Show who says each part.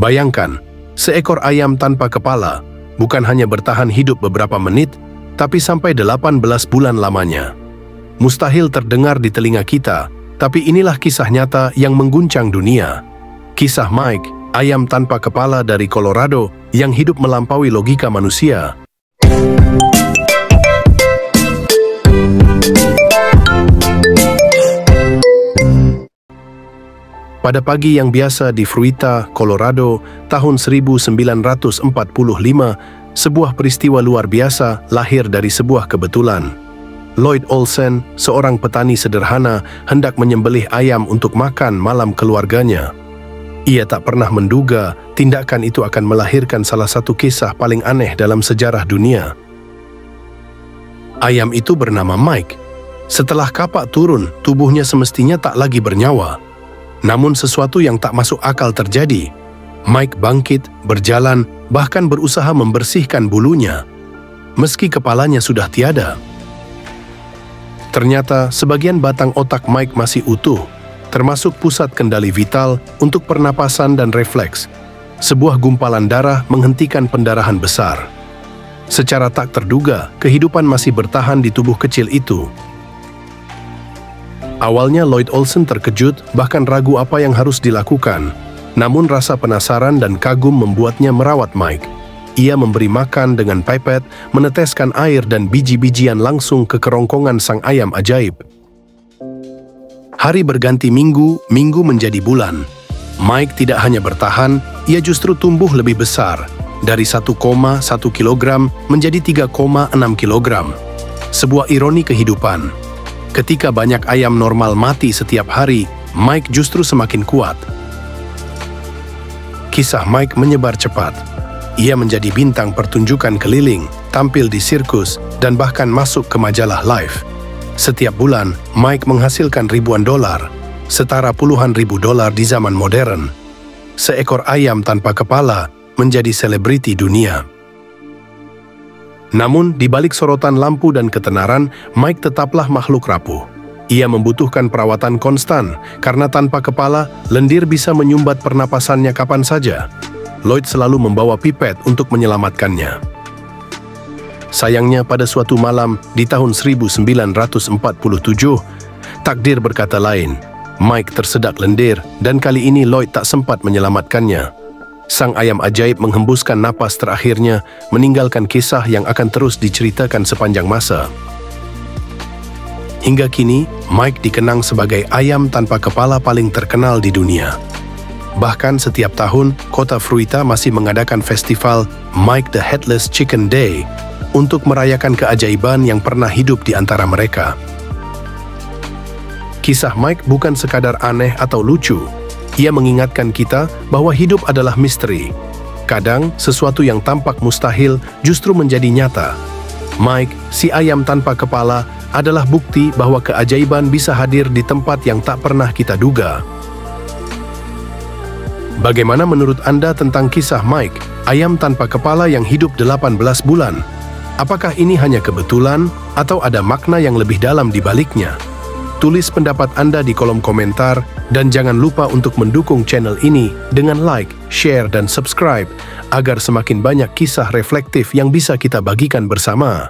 Speaker 1: Bayangkan, seekor ayam tanpa kepala bukan hanya bertahan hidup beberapa menit, tapi sampai 18 bulan lamanya. Mustahil terdengar di telinga kita, tapi inilah kisah nyata yang mengguncang dunia. Kisah Mike, ayam tanpa kepala dari Colorado yang hidup melampaui logika manusia. Pada pagi yang biasa di Fruita, Colorado, tahun 1945, sebuah peristiwa luar biasa lahir dari sebuah kebetulan. Lloyd Olsen, seorang petani sederhana, hendak menyembelih ayam untuk makan malam keluarganya. Ia tak pernah menduga tindakan itu akan melahirkan salah satu kisah paling aneh dalam sejarah dunia. Ayam itu bernama Mike. Setelah kapak turun, tubuhnya semestinya tak lagi bernyawa. Namun sesuatu yang tak masuk akal terjadi. Mike bangkit, berjalan, bahkan berusaha membersihkan bulunya, meski kepalanya sudah tiada. Ternyata sebagian batang otak Mike masih utuh, termasuk pusat kendali vital untuk pernapasan dan refleks. Sebuah gumpalan darah menghentikan pendarahan besar. Secara tak terduga, kehidupan masih bertahan di tubuh kecil itu. Awalnya Lloyd Olsen terkejut, bahkan ragu apa yang harus dilakukan. Namun rasa penasaran dan kagum membuatnya merawat Mike. Ia memberi makan dengan pipet, meneteskan air dan biji-bijian langsung ke kerongkongan sang ayam ajaib. Hari berganti minggu, minggu menjadi bulan. Mike tidak hanya bertahan, ia justru tumbuh lebih besar. Dari 1,1 kilogram menjadi 3,6 kilogram. Sebuah ironi kehidupan. Ketika banyak ayam normal mati setiap hari, Mike justru semakin kuat. Kisah Mike menyebar cepat. Ia menjadi bintang pertunjukan keliling, tampil di sirkus, dan bahkan masuk ke majalah Life. Setiap bulan, Mike menghasilkan ribuan dolar, setara puluhan ribu dolar di zaman modern. Seekor ayam tanpa kepala menjadi selebriti dunia. Namun, di balik sorotan lampu dan ketenaran, Mike tetaplah makhluk rapuh. Ia membutuhkan perawatan konstan, karena tanpa kepala, lendir bisa menyumbat pernapasannya kapan saja. Lloyd selalu membawa pipet untuk menyelamatkannya. Sayangnya, pada suatu malam di tahun 1947, takdir berkata lain. Mike tersedak lendir, dan kali ini Lloyd tak sempat menyelamatkannya. Sang ayam ajaib menghembuskan napas terakhirnya, meninggalkan kisah yang akan terus diceritakan sepanjang masa. Hingga kini, Mike dikenang sebagai ayam tanpa kepala paling terkenal di dunia. Bahkan setiap tahun, kota Fruita masih mengadakan festival Mike the Headless Chicken Day untuk merayakan keajaiban yang pernah hidup di antara mereka. Kisah Mike bukan sekadar aneh atau lucu. Ia mengingatkan kita bahwa hidup adalah misteri. Kadang, sesuatu yang tampak mustahil justru menjadi nyata. Mike, si ayam tanpa kepala, adalah bukti bahwa keajaiban bisa hadir di tempat yang tak pernah kita duga. Bagaimana menurut Anda tentang kisah Mike, ayam tanpa kepala yang hidup 18 bulan? Apakah ini hanya kebetulan atau ada makna yang lebih dalam di baliknya? Tulis pendapat Anda di kolom komentar dan jangan lupa untuk mendukung channel ini dengan like, share, dan subscribe agar semakin banyak kisah reflektif yang bisa kita bagikan bersama.